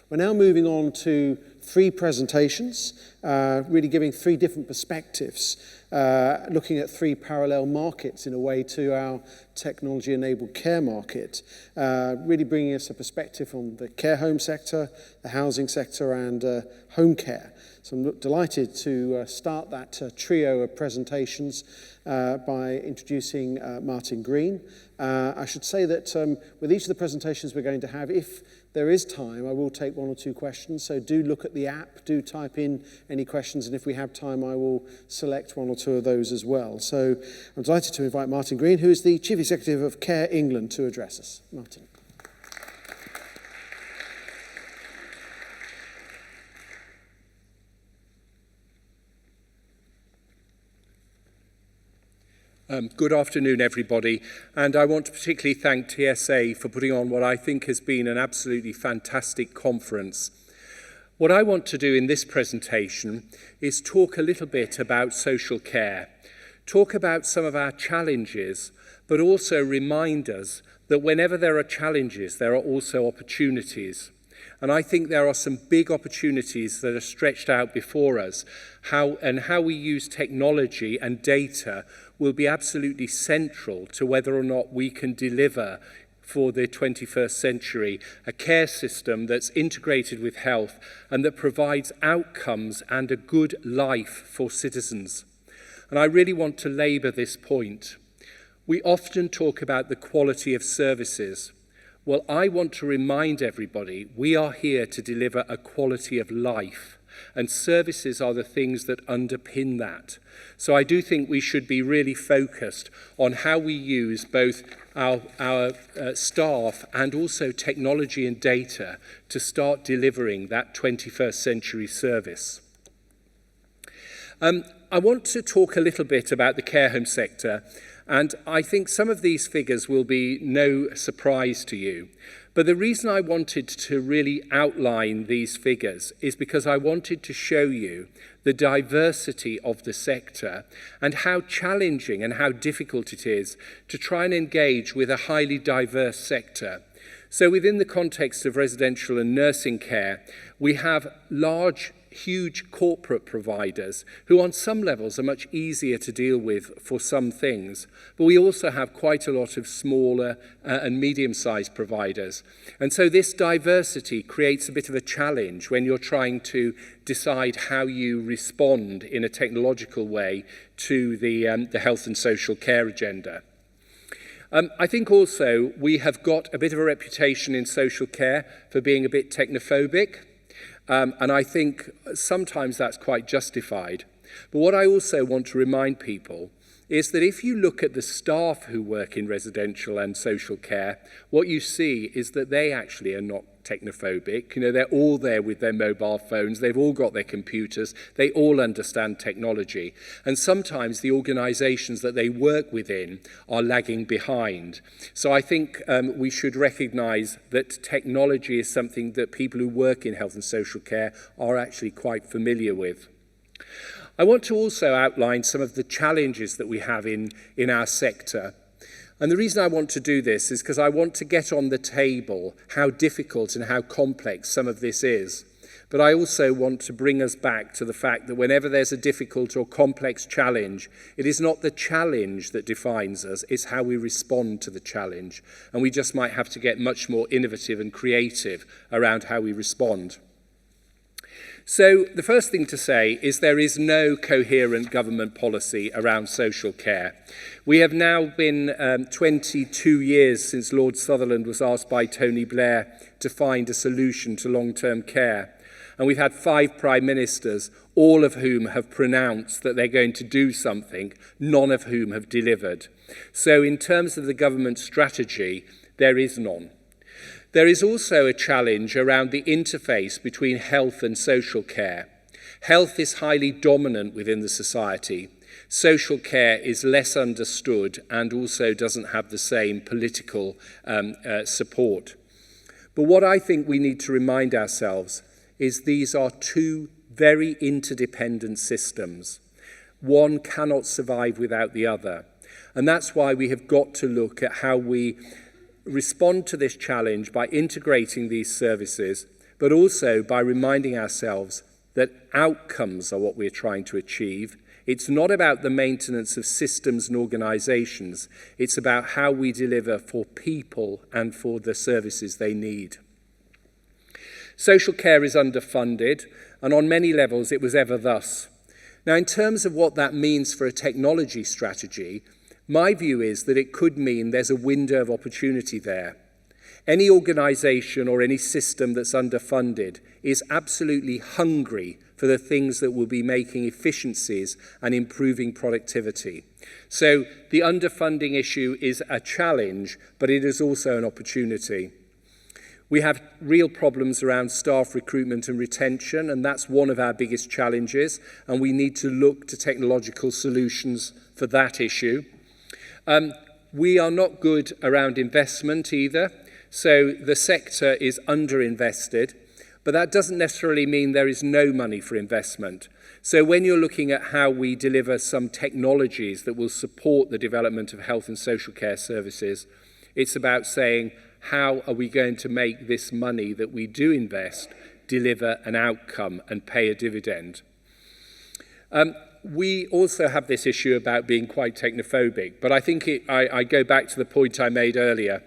We're now moving on to 3 presentations, really giving 3 different perspectives, looking at 3 parallel markets in a way to our technology-enabled care market, really bringing us a perspective from the care home sector, the housing sector, and home care. So I'm delighted to start that trio of presentations by introducing Martin Green. I should say that with each of the presentations we're going to have, if there is time, I will take 1 or 2 questions, so do look at the app, do type in any questions, and if we have time, I will select 1 or 2 of those as well. So I'm delighted to invite Martin Green, who is the Chief Executive of Care England, to address us. Martin. Good afternoon, everybody, and I want to particularly thank TSA for putting on what I think has been an absolutely fantastic conference. What I want to do in this presentation is talk a little bit about social care, talk about some of our challenges, but also remind us that whenever there are challenges, there are also opportunities. And I think there are some big opportunities that are stretched out before us. How we use technology and data will be absolutely central to whether or not we can deliver for the 21st century a care system that's integrated with health and that provides outcomes and a good life for citizens. And I really want to labour this point. We often talk about the quality of services. Well, I want to remind everybody we are here to deliver a quality of life, and services are the things that underpin that. So I do think we should be really focused on how we use both our staff and also technology and data to start delivering that 21st century service. I want to talk a little bit about the care home sector. And I think some of these figures will be no surprise to you. But the reason I wanted to really outline these figures is because I wanted to show you the diversity of the sector and how challenging and how difficult it is to try and engage with a highly diverse sector. So within the context of residential and nursing care, we have huge corporate providers who on some levels are much easier to deal with for some things. But we also have quite a lot of smaller and medium-sized providers. And so this diversity creates a bit of a challenge when you're trying to decide how you respond in a technological way to the health and social care agenda. I think also we have got a bit of a reputation in social care for being a bit technophobic. And I think sometimes that's quite justified. But what I also want to remind people is that if you look at the staff who work in residential and social care, what you see is that they actually are not technophobic. You know, they're all there with their mobile phones. They've all got their computers. They all understand technology. And sometimes the organizations that they work within are lagging behind. So I think we should recognize that technology is something that people who work in health and social care are actually quite familiar with. I want to also outline some of the challenges that we have in our sector. And the reason I want to do this is because I want to get on the table how difficult and how complex some of this is. But I also want to bring us back to the fact that whenever there's a difficult or complex challenge, it is not the challenge that defines us, it's how we respond to the challenge. And we just might have to get much more innovative and creative around how we respond. So the first thing to say is there is no coherent government policy around social care. We have now been 22 years since Lord Sutherland was asked by Tony Blair to find a solution to long-term care. And we've had 5 prime ministers, all of whom have pronounced that they're going to do something, none of whom have delivered. So in terms of the government strategy, there is none. There is also a challenge around the interface between health and social care. Health is highly dominant within the society. Social care is less understood and also doesn't have the same political support. But what I think we need to remind ourselves is these are 2 very interdependent systems. One cannot survive without the other. And that's why we have got to look at how we respond to this challenge by integrating these services, but also by reminding ourselves that outcomes are what we're trying to achieve. It's not about the maintenance of systems and organisations. It's about how we deliver for people and for the services they need. Social care is underfunded, and on many levels it was ever thus. Now, in terms of what that means for a technology strategy, my view is that it could mean there's a window of opportunity there. Any organisation or any system that's underfunded is absolutely hungry for the things that will be making efficiencies and improving productivity. So the underfunding issue is a challenge, but it is also an opportunity. We have real problems around staff recruitment and retention, and that's one of our biggest challenges, and we need to look to technological solutions for that issue. We are not good around investment either, so the sector is underinvested, but that doesn't necessarily mean there is no money for investment. So when you're looking at how we deliver some technologies that will support the development of health and social care services, it's about saying, how are we going to make this money that we do invest deliver an outcome and pay a dividend? We also have this issue about being quite technophobic, but I think I go back to the point I made earlier.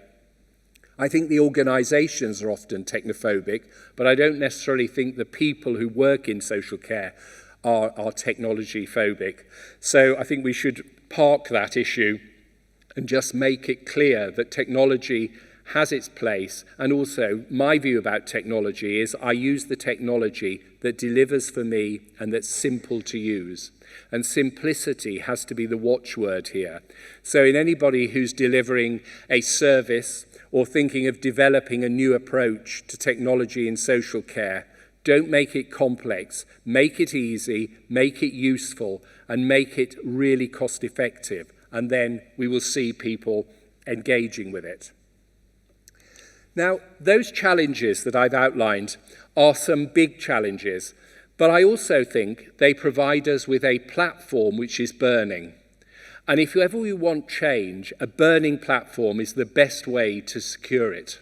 I think the organisations are often technophobic, but I don't necessarily think the people who work in social care are technology phobic. So I think we should park that issue and just make it clear that technology has its place. And also, my view about technology is I use the technology that delivers for me and that's simple to use. And simplicity has to be the watchword here. So in anybody who's delivering a service or thinking of developing a new approach to technology in social care, don't make it complex. Make it easy, make it useful, and make it really cost effective. And then we will see people engaging with it. Now, those challenges that I've outlined are some big challenges, but I also think they provide us with a platform which is burning. And if ever we want change, a burning platform is the best way to secure it.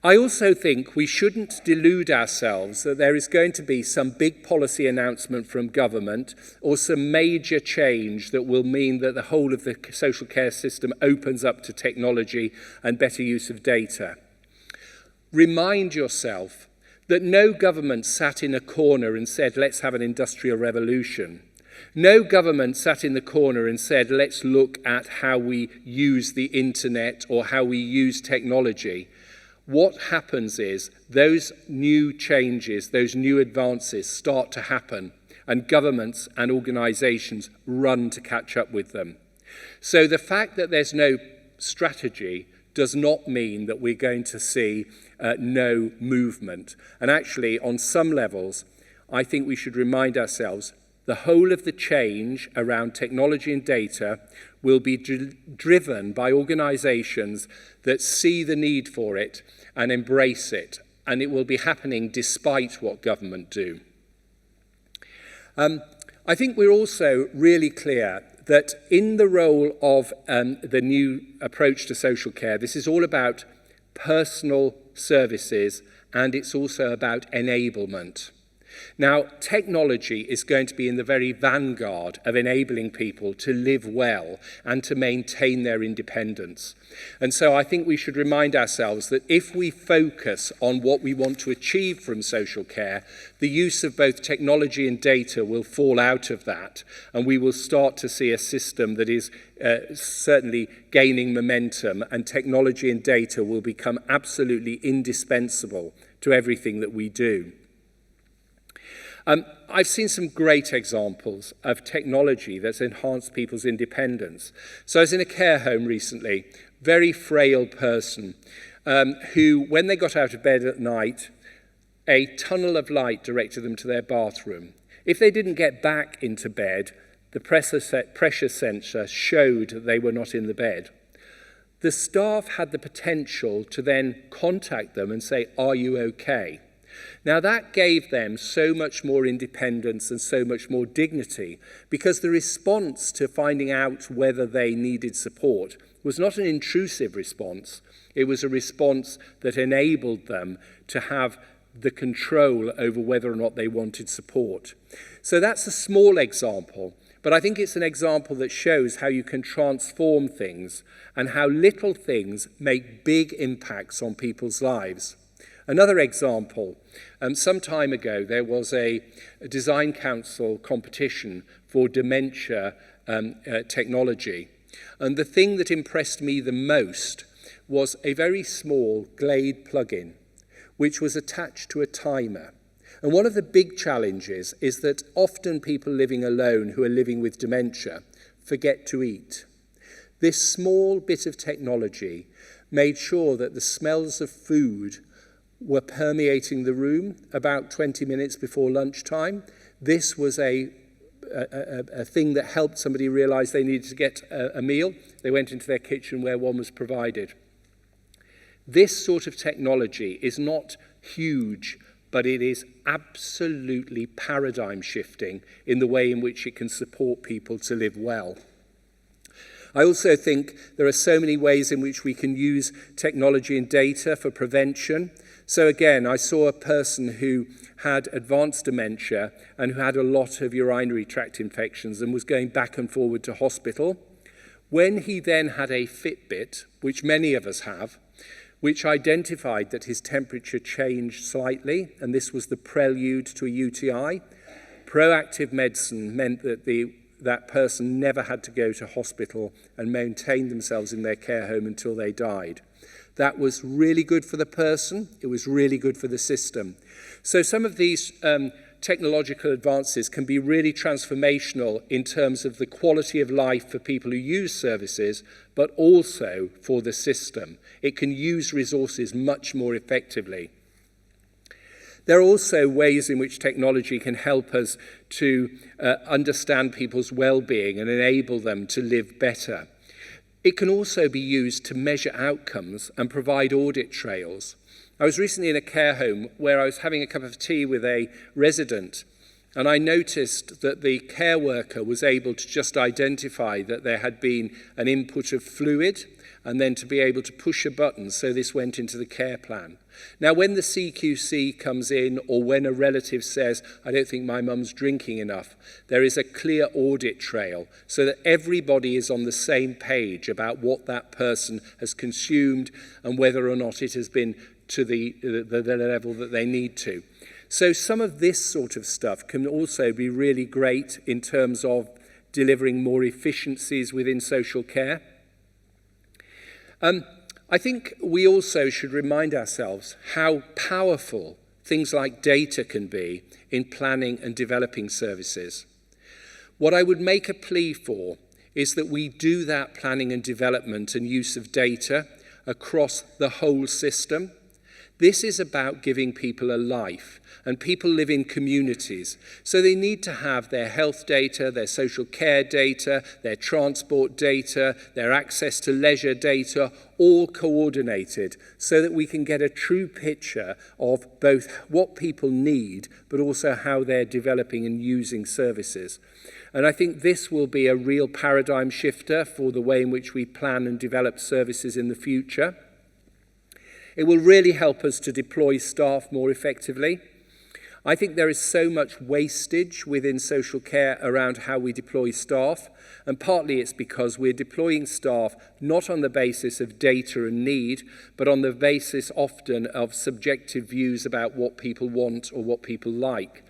I also think we shouldn't delude ourselves that there is going to be some big policy announcement from government or some major change that will mean that the whole of the social care system opens up to technology and better use of data. Remind yourself that no government sat in a corner and said, let's have an industrial revolution. No government sat in the corner and said, let's look at how we use the internet or how we use technology. What happens is those new changes, those new advances start to happen, and governments and organisations run to catch up with them. So the fact that there's no strategy does not mean that we're going to see no movement. And actually, on some levels, I think we should remind ourselves the whole of the change around technology and data will be driven by organisations that see the need for it and embrace it, and it will be happening despite what government do. I think we're also really clear that in the role of the new approach to social care, this is all about personal services, and it's also about enablement. Now, technology is going to be in the very vanguard of enabling people to live well and to maintain their independence. And so I think we should remind ourselves that if we focus on what we want to achieve from social care, the use of both technology and data will fall out of that, and we will start to see a system that is certainly gaining momentum, and technology and data will become absolutely indispensable to everything that we do. I've seen some great examples of technology that's enhanced people's independence. So I was in a care home recently, very frail person, who, when they got out of bed at night, a tunnel of light directed them to their bathroom. If they didn't get back into bed, the pressure sensor showed that they were not in the bed. The staff had the potential to then contact them and say, "Are you okay?" Now that gave them so much more independence and so much more dignity, because the response to finding out whether they needed support was not an intrusive response. It was a response that enabled them to have the control over whether or not they wanted support. So that's a small example, but I think it's an example that shows how you can transform things and how little things make big impacts on people's lives. Another example, some time ago there was a design council competition for dementia technology. And the thing that impressed me the most was a very small Glade plugin, which was attached to a timer. And one of the big challenges is that often people living alone who are living with dementia forget to eat. This small bit of technology made sure that the smells of food were permeating the room about 20 minutes before lunchtime. This was a thing that helped somebody realize they needed to get a meal. They went into their kitchen where one was provided. This sort of technology is not huge, but it is absolutely paradigm shifting in the way in which it can support people to live well. I also think there are so many ways in which we can use technology and data for prevention. So again, I saw a person who had advanced dementia and who had a lot of urinary tract infections and was going back and forward to hospital. When he then had a Fitbit, which many of us have, which identified that his temperature changed slightly, and this was the prelude to a UTI, proactive medicine meant that that person never had to go to hospital and maintain themselves in their care home until they died. That was really good for the person. It was really good for the system. So some of these technological advances can be really transformational in terms of the quality of life for people who use services, but also for the system. It can use resources much more effectively. There are also ways in which technology can help us to understand people's well-being and enable them to live better. It can also be used to measure outcomes and provide audit trails. I was recently in a care home where I was having a cup of tea with a resident, and I noticed that the care worker was able to just identify that there had been an input of fluid and then to be able to push a button, so this went into the care plan. Now, when the CQC comes in or when a relative says, I don't think my mum's drinking enough, there is a clear audit trail so that everybody is on the same page about what that person has consumed and whether or not it has been to the level that they need to. So some of this sort of stuff can also be really great in terms of delivering more efficiencies within social care. I think we also should remind ourselves how powerful things like data can be in planning and developing services. What I would make a plea for is that we do that planning and development and use of data across the whole system. This is about giving people a life, and people live in communities. So they need to have their health data, their social care data, their transport data, their access to leisure data, all coordinated so that we can get a true picture of both what people need, but also how they're developing and using services. And I think this will be a real paradigm shifter for the way in which we plan and develop services in the future. It will really help us to deploy staff more effectively. I think there is so much wastage within social care around how we deploy staff, and partly it's because we're deploying staff not on the basis of data and need, but on the basis often of subjective views about what people want or what people like.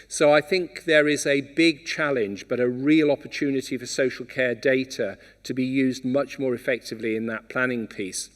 So I think there is a big challenge, but a real opportunity for social care data to be used much more effectively in that planning piece.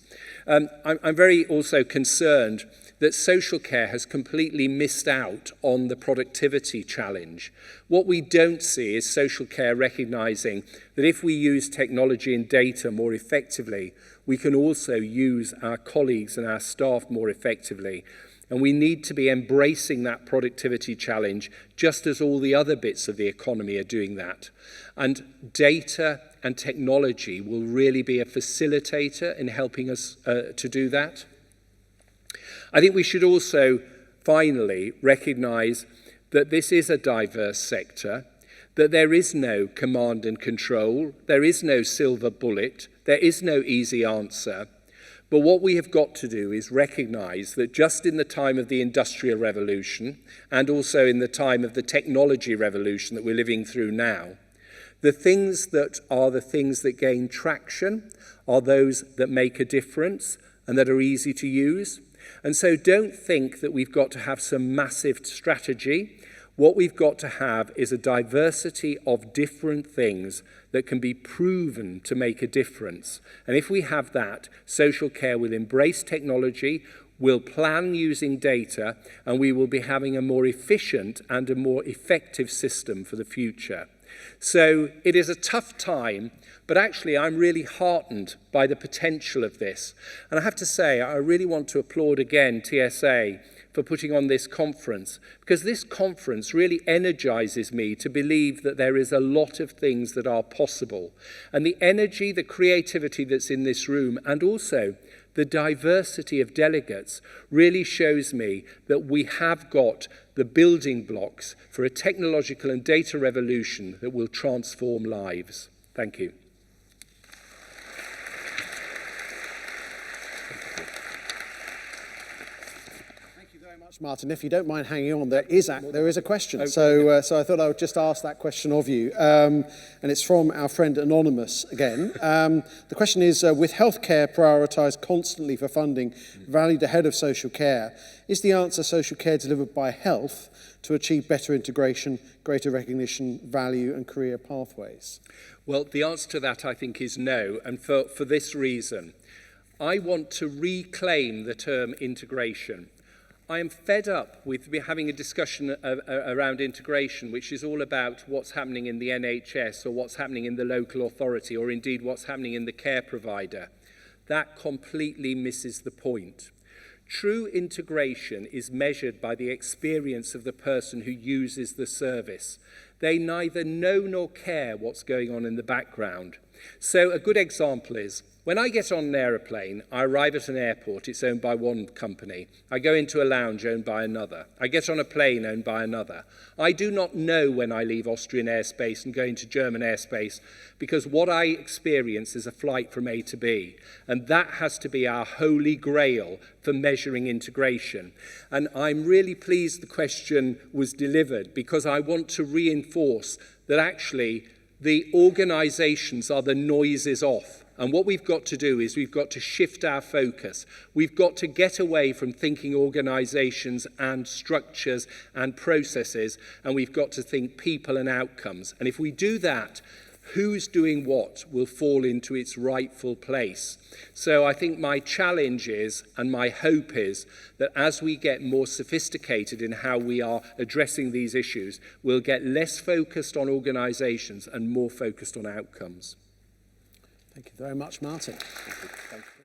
I'm very also concerned that social care has completely missed out on the productivity challenge. What we don't see is social care recognizing that if we use technology and data more effectively, we can also use our colleagues and our staff more effectively. And we need to be embracing that productivity challenge just as all the other bits of the economy are doing that. And data and technology will really be a facilitator in helping us to do that. I think we should also finally recognize that this is a diverse sector, that there is no command and control, there is no silver bullet, there is no easy answer. But what we have got to do is recognise that just in the time of the Industrial Revolution and also in the time of the technology revolution that we're living through now, the things that gain traction are those that make a difference and that are easy to use. And so don't think that we've got to have some massive strategy. What we've got to have is a diversity of different things that can be proven to make a difference. And if we have that, social care will embrace technology, will plan using data, and we will be having a more efficient and a more effective system for the future. So it is a tough time, but actually I'm really heartened by the potential of this. And I have to say, I really want to applaud again TSA for putting on this conference, because this conference really energizes me to believe that there is a lot of things that are possible. And the energy, the creativity that's in this room, and also the diversity of delegates really shows me that we have got the building blocks for a technological and data revolution that will transform lives. Thank you. Martin, if you don't mind hanging on, there is a question. Okay. So I thought I would just ask that question of you. And it's from our friend Anonymous again. The question is, with healthcare prioritised constantly for funding, valued ahead of social care, is the answer social care delivered by health to achieve better integration, greater recognition, value and career pathways? Well, the answer to that, I think, is no. And for this reason, I want to reclaim the term integration. I am fed up with having a discussion around integration, which is all about what's happening in the NHS or what's happening in the local authority or indeed what's happening in the care provider. That completely misses the point. True integration is measured by the experience of the person who uses the service. They neither know nor care what's going on in the background. So a good example is, when I get on an aeroplane, I arrive at an airport, it's owned by one company. I go into a lounge owned by another. I get on a plane owned by another. I do not know when I leave Austrian airspace and go into German airspace, because what I experience is a flight from A to B. And that has to be our holy grail for measuring integration. And I'm really pleased the question was delivered, because I want to reinforce that actually the organisations are the noises off. And what we've got to do is we've got to shift our focus. We've got to get away from thinking organisations and structures and processes, and we've got to think people and outcomes. And if we do that, who's doing what will fall into its rightful place. So I think my challenge is, and my hope is, that as we get more sophisticated in how we are addressing these issues, we'll get less focused on organisations and more focused on outcomes. Thank you very much, Martin. Thank you.